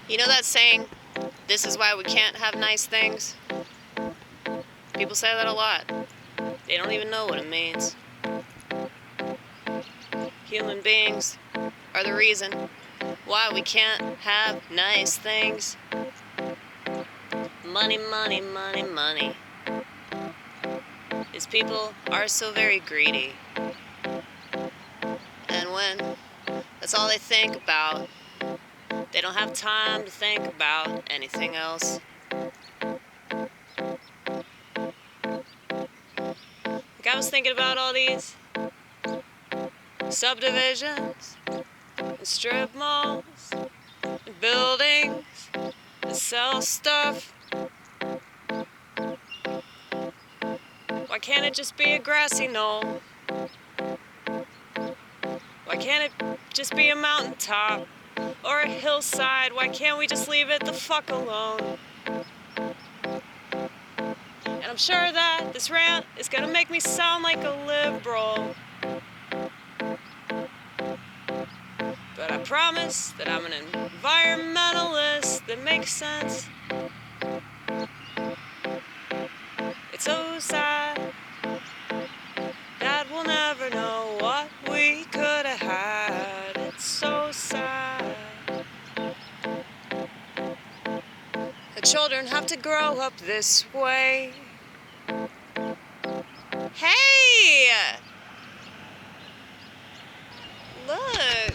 You know that saying, this is why we can't have nice things? People say that a lot. They don't even know what it means. Human beings are the reason why we can't have nice things. Money, money, money, money. These people are so very greedy. And when that's all they think about, they don't have time to think about anything else. Like, I was thinking about all these subdivisions and strip malls and buildings that sell stuff. Why can't it just be a grassy knoll? Why can't it just be a mountaintop or a hillside? Why can't we just leave it the fuck alone? And I'm sure that this rant is gonna make me sound like a liberal, but I promise that I'm an environmentalist that makes sense. It's so sad that we'll never know what we could have had. It's so sad. The children have to grow up this way. Hey! Look!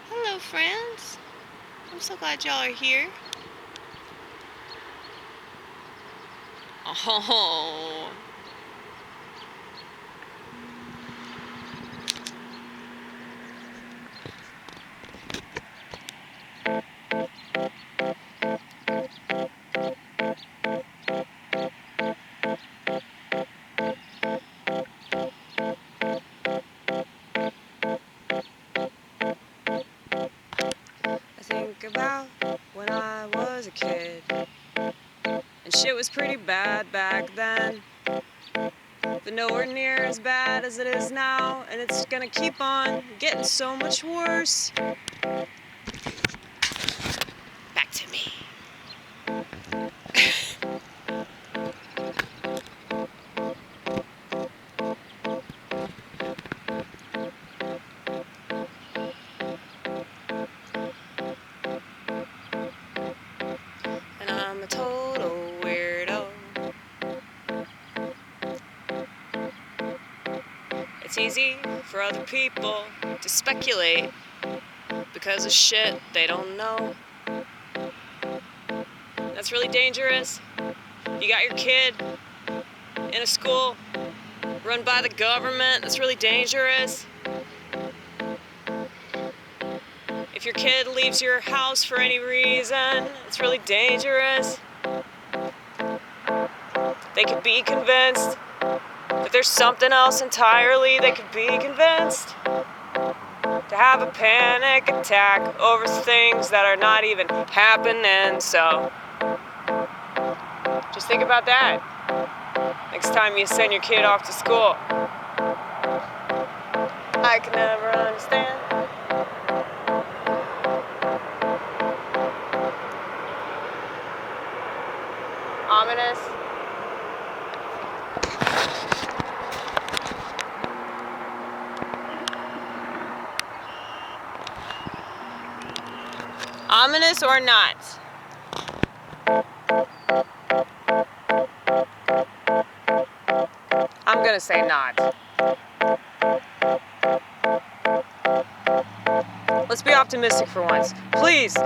Hello, friends. I'm so glad y'all are here. Oh. I think about when I was a kid, and shit was pretty bad back then, but nowhere near as bad as it is now, and it's gonna keep on getting so much worse. Back to me. And I'm a total weirdo. It's easy for other people to speculate because of shit they don't know. That's really dangerous. You got your kid in a school run by the government. That's really dangerous. If your kid leaves your house for any reason, it's really dangerous. They could be convinced that there's something else entirely. They could be convinced to have a panic attack over things that are not even happening. So just think about that next time you send your kid off to school. I can never understand. Ominous. Ominous or not? I'm gonna say not. Let's be optimistic for once. Please.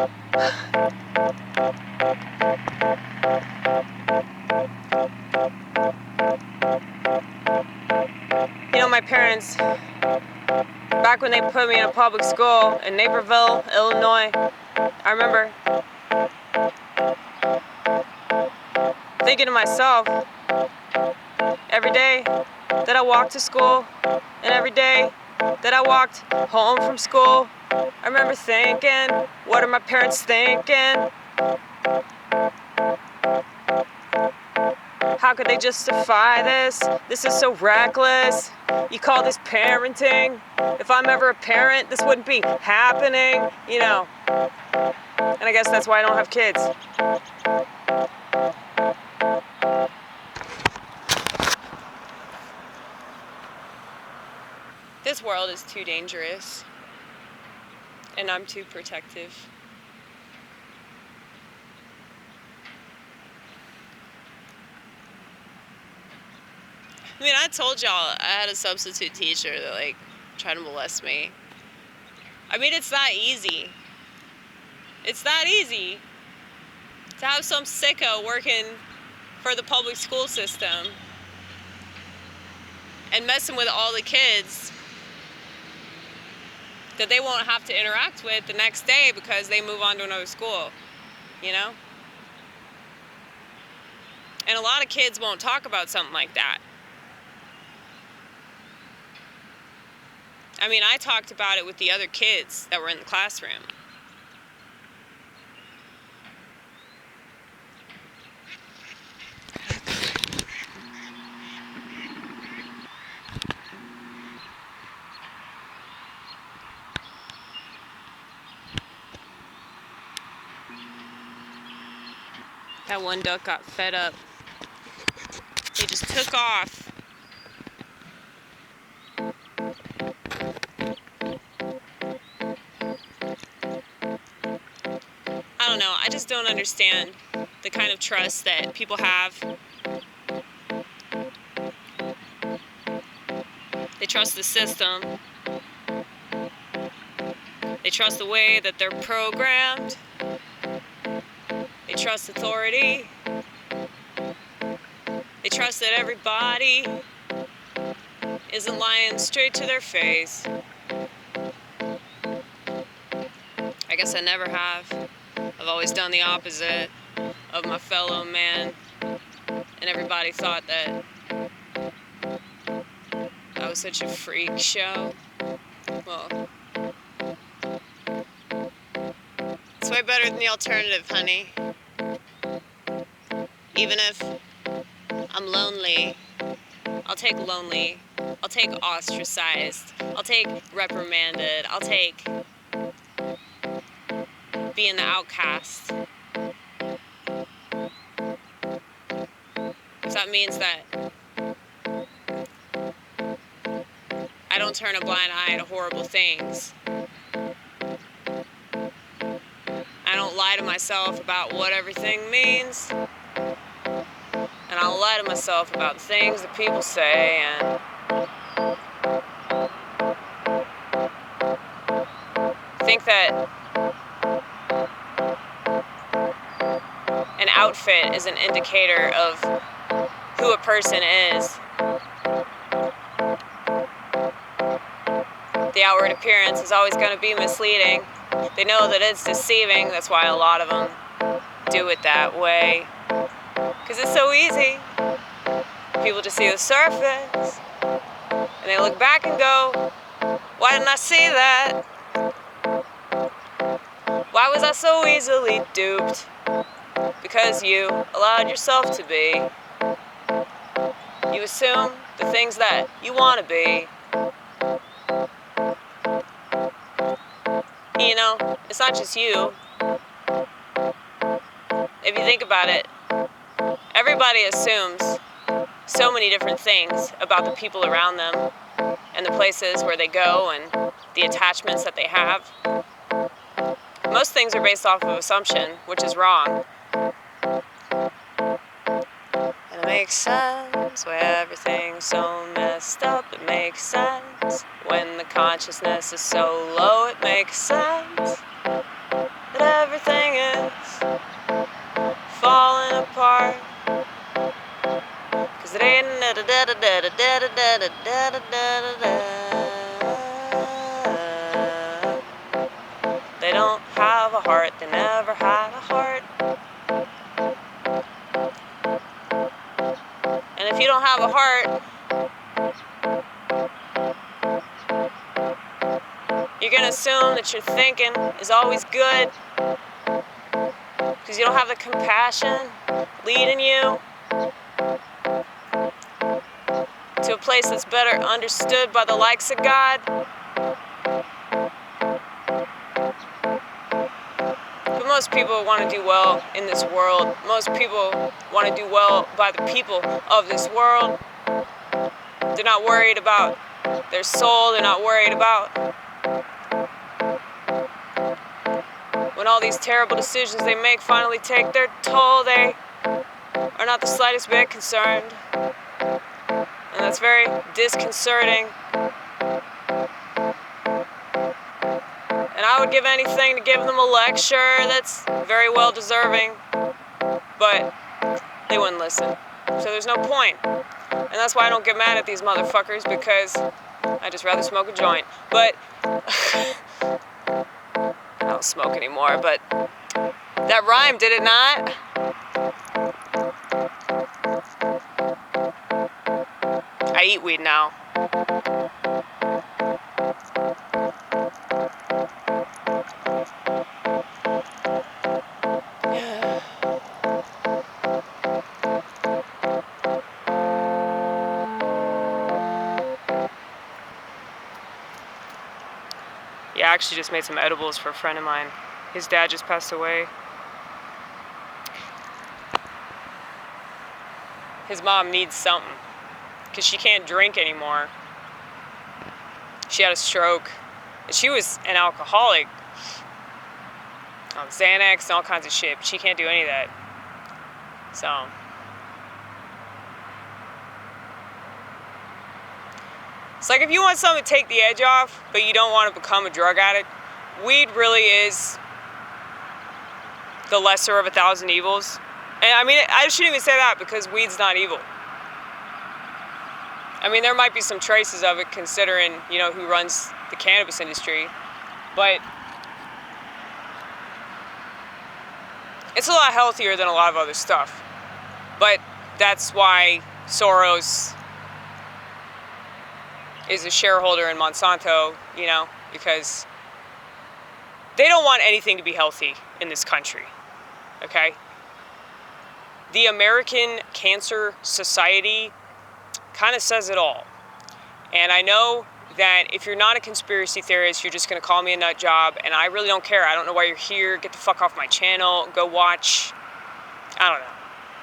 You know, my parents, back when they put me in a public school in Naperville, Illinois, I remember thinking to myself, every day that I walked to school and every day that I walked home from school, I remember thinking, what are my parents thinking? How could they justify this? This is so reckless. You call this parenting? If I'm ever a parent, this wouldn't be happening, you know. And I guess that's why I don't have kids. This world is too dangerous, and I'm too protective. I mean, I told y'all I had a substitute teacher that, like, tried to molest me. I mean, it's that easy. It's that easy to have some sicko working for the public school system and messing with all the kids that they won't have to interact with the next day because they move on to another school, you know? And a lot of kids won't talk about something like that. I mean, I talked about it with the other kids that were in the classroom. That one duck got fed up. He just took off. I don't know, I just don't understand the kind of trust that people have. They trust the system. They trust the way that they're programmed. They trust authority. They trust that everybody isn't lying straight to their face. I guess I never have. I've always done the opposite of my fellow man. And everybody thought that I was such a freak show. Well, it's way better than the alternative, honey. Even if I'm lonely, I'll take lonely. I'll take ostracized. I'll take reprimanded. I'll take being the outcast. If that means that I don't turn a blind eye to horrible things. I don't lie to myself about what everything means. And I'll lie to myself about the things that people say, and think that an outfit is an indicator of who a person is. The outward appearance is always going to be misleading. They know that it's deceiving. That's why a lot of them do it that way. Because it's so easy. People just see the surface. And they look back and go, why didn't I see that? Why was I so easily duped? Because you allowed yourself to be. You assume the things that you want to be. You know, it's not just you. If you think about it, everybody assumes so many different things about the people around them and the places where they go and the attachments that they have. Most things are based off of assumption, which is wrong. And it makes sense where everything's so messed up. It makes sense when the consciousness is so low. It makes sense that everything is falling apart. 'Cause it ain't They don't have a heart, they never had a heart. And if you don't have a heart, you're gonna assume that your thinking is always good because you don't have the compassion leading you to a place that's better understood by the likes of God. But most people want to do well in this world. Most people want to do well by the people of this world. They're not worried about their soul. They're not worried about when all these terrible decisions they make finally take their toll. They are not the slightest bit concerned. And that's very disconcerting. And I would give anything to give them a lecture that's very well deserving. But they wouldn't listen. So there's no point. And that's why I don't get mad at these motherfuckers, because I just rather smoke a joint. But I don't smoke anymore, but that rhymed, did it not? I eat weed now. Yeah, I actually just made some edibles for a friend of mine. His dad just passed away. His mom needs something because she can't drink anymore. She had a stroke. And she was an alcoholic on Xanax and all kinds of shit. But she can't do any of that. So it's like if you want something to take the edge off, but you don't want to become a drug addict, weed really is the lesser of 1,000 evils. And I mean, I shouldn't even say that, because weed's not evil. I mean, there might be some traces of it considering, you know, who runs the cannabis industry, but it's a lot healthier than a lot of other stuff. But that's why Soros is a shareholder in Monsanto, you know, because they don't want anything to be healthy in this country, okay? The American Cancer Society kind of says it all. And I know that if you're not a conspiracy theorist, you're just going to call me a nut job, and I really don't care. I don't know why you're here. Get the fuck off my channel. Go watch, I don't know,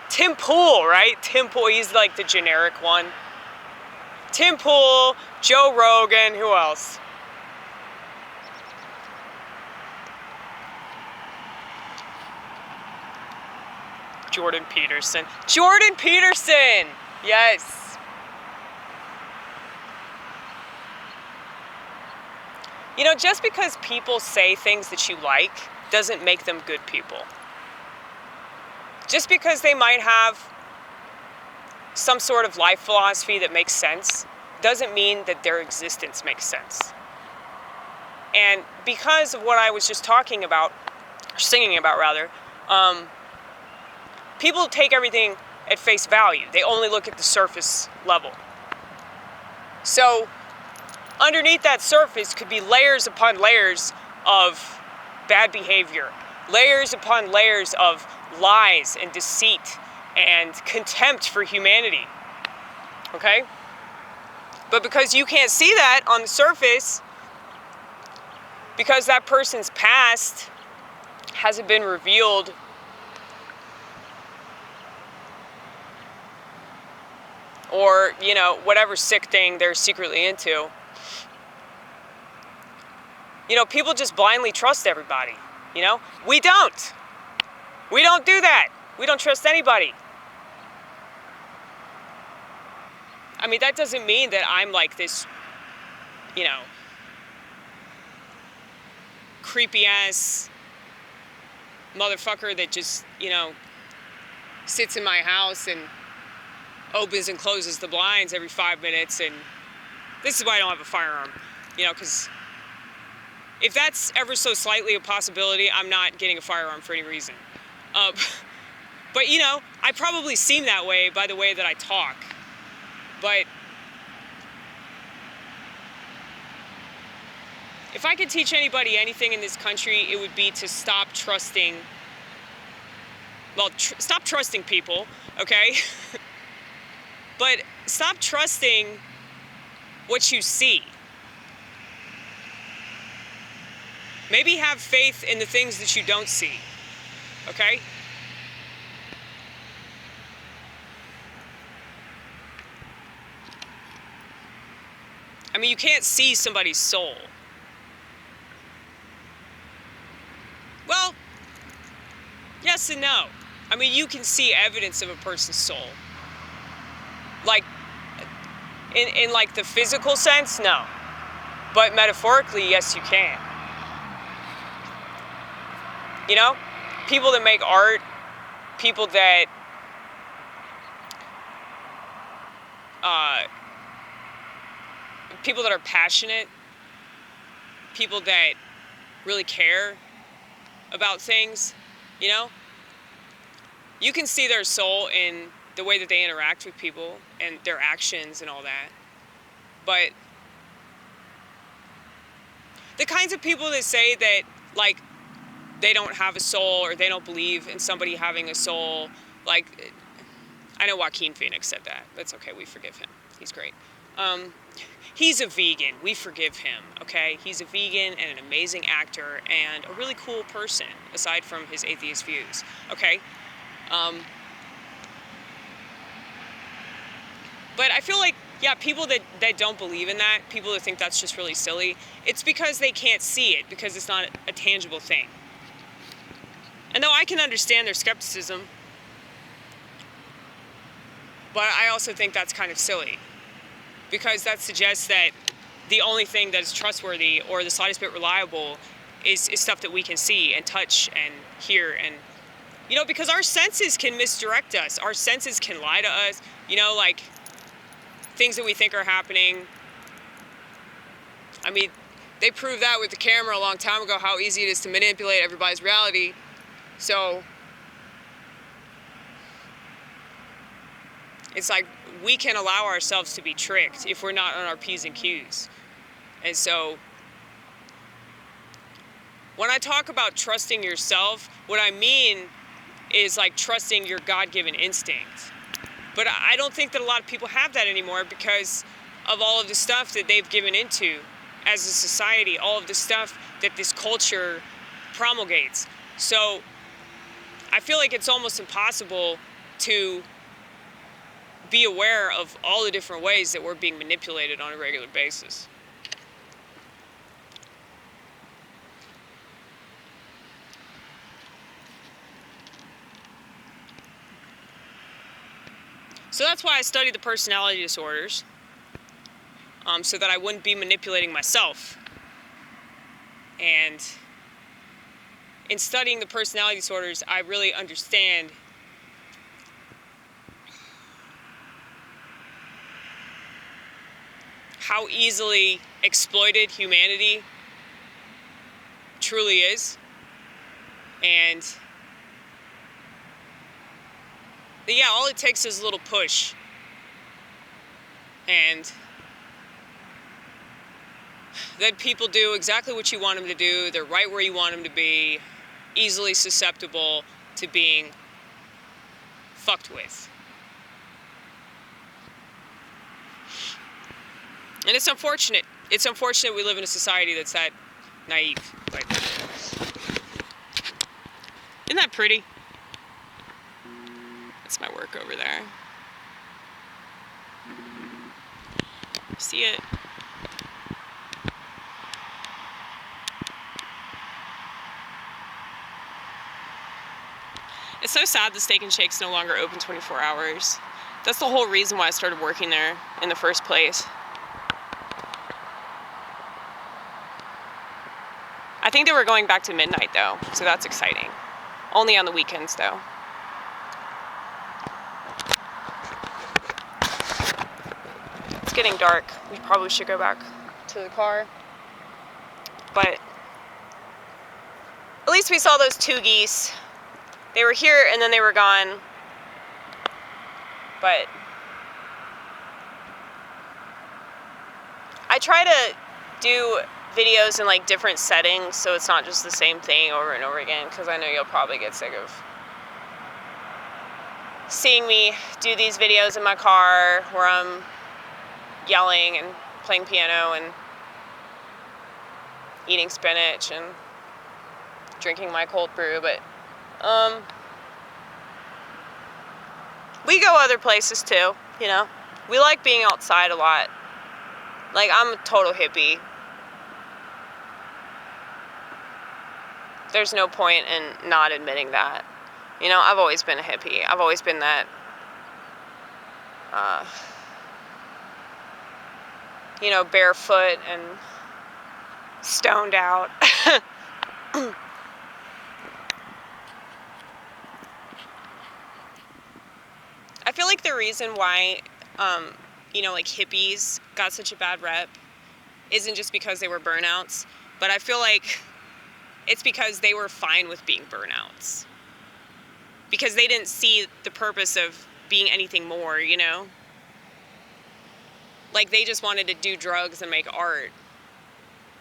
Tim Pool, right? Tim Pool, he's like the generic one. Tim Pool, Joe Rogan, who else? Jordan Peterson. Jordan Peterson! Yes. You know, just because people say things that you like doesn't make them good people. Just because they might have some sort of life philosophy that makes sense doesn't mean that their existence makes sense. And because of what I was just talking about, or singing about rather, people take everything at face value. They only look at the surface level. So underneath that surface could be layers upon layers of bad behavior, layers upon layers of lies and deceit and contempt for humanity, okay? But because you can't see that on the surface, because that person's past hasn't been revealed, or, you know, whatever sick thing they're secretly into, you know, people just blindly trust everybody, you know? We don't. We don't do that. We don't trust anybody. I mean, that doesn't mean that I'm like this, you know, creepy ass motherfucker that just, you know, sits in my house and opens and closes the blinds every 5 minutes. And this is why I don't have a firearm, you know, because if that's ever so slightly a possibility, I'm not getting a firearm for any reason. But, you know, I probably seem that way by the way that I talk. But if I could teach anybody anything in this country, it would be to stop trusting, well, stop trusting people, okay? But stop trusting what you see. Maybe have faith in the things that you don't see, okay? I mean, you can't see somebody's soul. Well, yes and no. I mean, you can see evidence of a person's soul. Like, in like the physical sense, no. But metaphorically, yes, you can. You know? People that make art, people that are passionate, people that really care about things, you know? You can see their soul in the way that they interact with people and their actions and all that. But the kinds of people that say that, like, they don't have a soul or they don't believe in somebody having a soul, like, I know Joaquin Phoenix said that. That's okay, we forgive him. He's great. He's a vegan. We forgive him, okay? He's a vegan and an amazing actor and a really cool person, aside from his atheist views, okay? But I feel like, yeah, people that don't believe in that, people that think that's just really silly, it's because they can't see it, because it's not a tangible thing. And though I can understand their skepticism, but I also think that's kind of silly, because that suggests that the only thing that is trustworthy or the slightest bit reliable is stuff that we can see and touch and hear. And, you know, because our senses can misdirect us. Our senses can lie to us, you know, like things that we think are happening. I mean, they proved that with the camera a long time ago, how easy it is to manipulate everybody's reality. So it's like we can allow ourselves to be tricked if we're not on our P's and Q's. And so when I talk about trusting yourself, what I mean is like trusting your God-given instinct. But I don't think that a lot of people have that anymore because of all of the stuff that they've given into as a society, all of the stuff that this culture promulgates. So I feel like it's almost impossible to be aware of all the different ways that we're being manipulated on a regular basis. So that's why I studied the personality disorders, so that I wouldn't be manipulating myself. And in studying the personality disorders, I really understand how easily exploited humanity truly is. And yeah, all it takes is a little push. And then people do exactly what you want them to do. They're right where you want them to be, easily susceptible to being fucked with. And it's unfortunate. It's unfortunate we live in a society that's that naive. But isn't that pretty? That's my work over there. See it? It's so sad the Steak and Shake's no longer open 24 hours. That's the whole reason why I started working there in the first place. I think they were going back to midnight though, so that's exciting. Only on the weekends though. It's getting dark. We probably should go back to the car. But at least we saw those two geese. They were here and then they were gone. But I try to do videos in like different settings so it's not just the same thing over and over again, because I know you'll probably get sick of seeing me do these videos in my car where I'm yelling and playing piano and eating spinach and drinking my cold brew, but we go other places too, you know. We like being outside a lot. Like, I'm a total hippie. There's no point in not admitting that. You know, I've always been a hippie. I've always been that, you know, barefoot and stoned out. I feel like the reason why, you know, like hippies got such a bad rep isn't just because they were burnouts, but I feel like it's because they were fine with being burnouts. Because they didn't see the purpose of being anything more, you know? Like, they just wanted to do drugs and make art.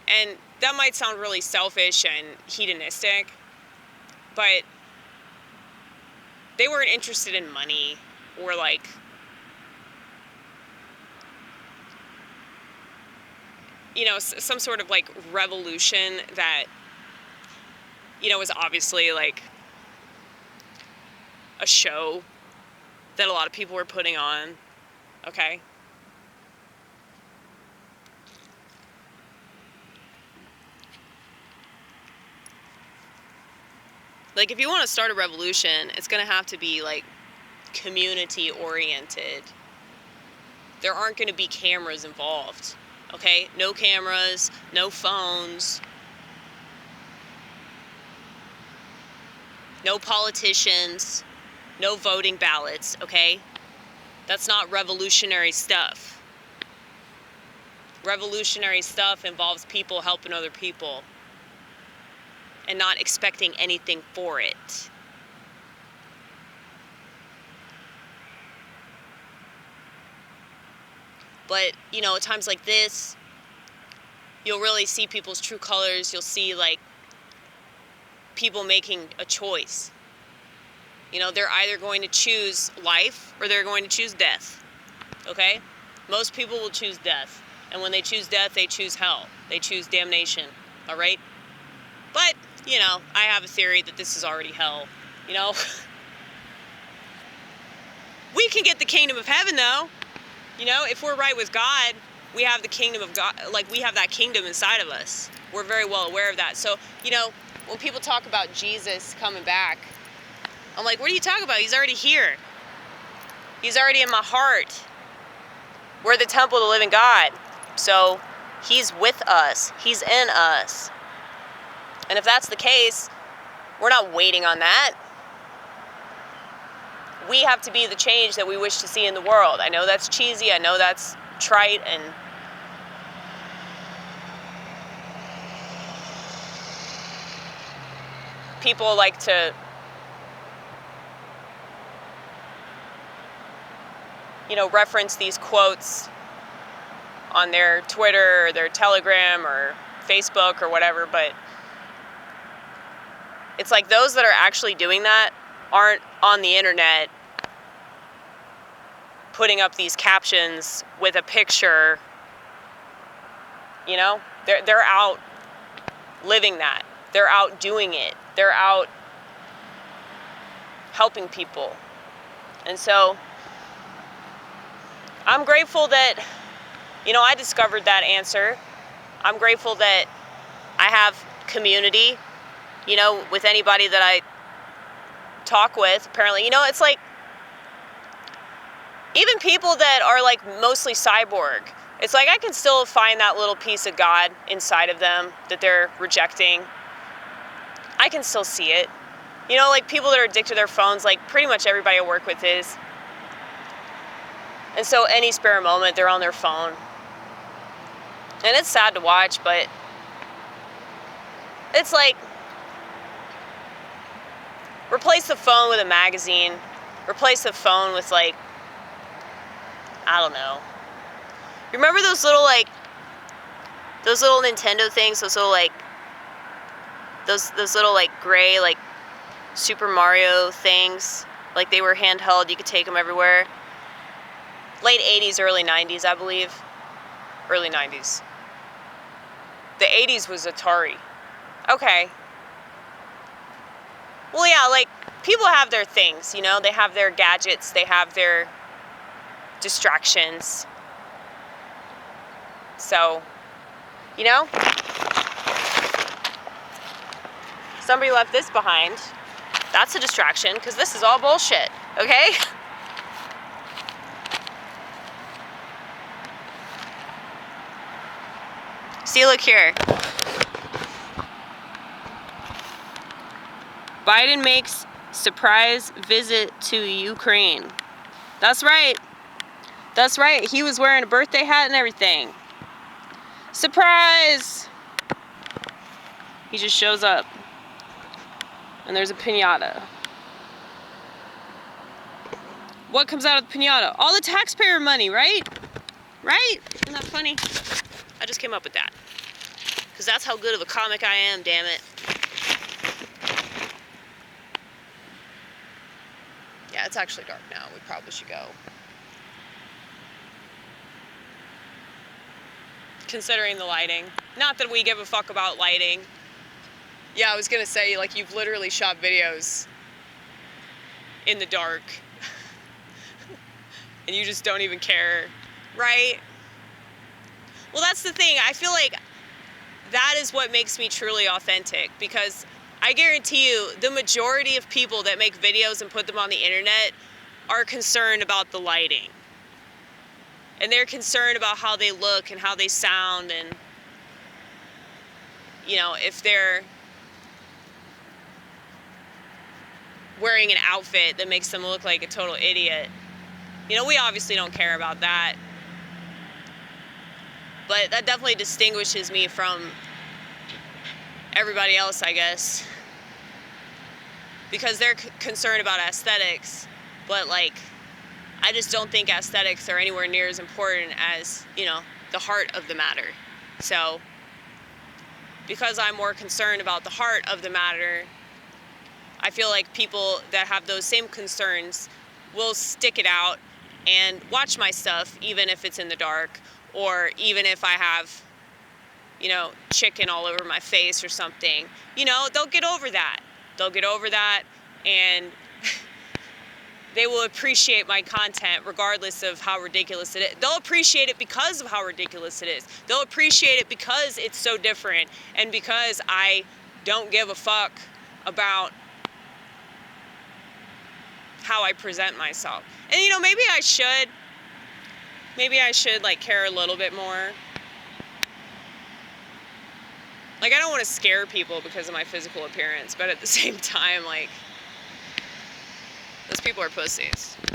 And that might sound really selfish and hedonistic, but they weren't interested in money or, like, you know, some sort of, like, revolution that, you know, was obviously, like, a show that a lot of people were putting on, okay? Like, if you want to start a revolution, it's going to have to be, like, community-oriented. There aren't going to be cameras involved, okay? No cameras, no phones, no politicians, no voting ballots, okay? That's not revolutionary stuff. Revolutionary stuff involves people helping other people and not expecting anything for it. But, you know, at times like this, you'll really see people's true colors. You'll see, like, people making a choice. You know, they're either going to choose life or they're going to choose death, okay? Most people will choose death. And when they choose death, they choose hell. They choose damnation, all right? But, you know, I have a theory that this is already hell, you know? We can get the kingdom of heaven, though. You know, if we're right with God, we have the kingdom of God, like, we have that kingdom inside of us. We're very well aware of that. So, you know, when people talk about Jesus coming back, I'm like, what are you talking about? He's already here. He's already in my heart. We're the temple of the living God. So, he's with us. He's in us. And if that's the case, we're not waiting on that. We have to be the change that we wish to see in the world. I know that's cheesy. I know that's trite, and people like to, you know, reference these quotes on their Twitter or their Telegram or Facebook or whatever, but it's like those that are actually doing that aren't on the internet putting up these captions with a picture, you know? They're out living that. They're out doing it. They're out helping people. And so I'm grateful that, you know, I discovered that answer. I'm grateful that I have community, you know, with anybody that I talk with, apparently. You know, it's like, even people that are, like, mostly cyborg, it's like I can still find that little piece of God inside of them that they're rejecting. I can still see it. You know, like, people that are addicted to their phones, like, pretty much everybody I work with is. And so any spare moment, they're on their phone. And it's sad to watch, but it's like, replace the phone with a magazine. Replace the phone with, like, I don't know. You remember those little, like, those little Nintendo things? Those little, like, those little, like, gray, like, Super Mario things? Like, they were handheld, you could take them everywhere. Late 80s, early 90s, I believe. Early 90s. The 80s was Atari. Okay. Well, yeah, like, people have their things, you know? They have their gadgets, they have their distractions. So, you know? Somebody left this behind. That's a distraction, because this is all bullshit, okay? See, look here. Biden makes surprise visit to Ukraine. That's right. That's right. He was wearing a birthday hat and everything. Surprise! He just shows up. And there's a piñata. What comes out of the piñata? All the taxpayer money, right? Right? Isn't that funny? I just came up with that. Because that's how good of a comic I am, damn it. Yeah, it's actually dark now. We probably should go. Considering the lighting. Not that we give a fuck about lighting. Yeah, I was gonna say, like, you've literally shot videos in the dark. And you just don't even care, right? Well, that's the thing. I feel like that is what makes me truly authentic, because I guarantee you the majority of people that make videos and put them on the internet are concerned about the lighting. And they're concerned about how they look and how they sound, and, you know, if they're wearing an outfit that makes them look like a total idiot. You know, we obviously don't care about that. But that definitely distinguishes me from everybody else, I guess. Because they're concerned about aesthetics, but, like, I just don't think aesthetics are anywhere near as important as, you know, the heart of the matter. So, because I'm more concerned about the heart of the matter, I feel like people that have those same concerns will stick it out and watch my stuff, even if it's in the dark, or even if I have, you know, chicken all over my face or something. You know, they'll get over that. They'll get over that, and they will appreciate my content regardless of how ridiculous it is. They'll appreciate it because of how ridiculous it is. They'll appreciate it because it's so different, and because I don't give a fuck about how I present myself. And, you know, maybe I should, like, care a little bit more. Like, I don't want to scare people because of my physical appearance, but at the same time, like, those people are pussies.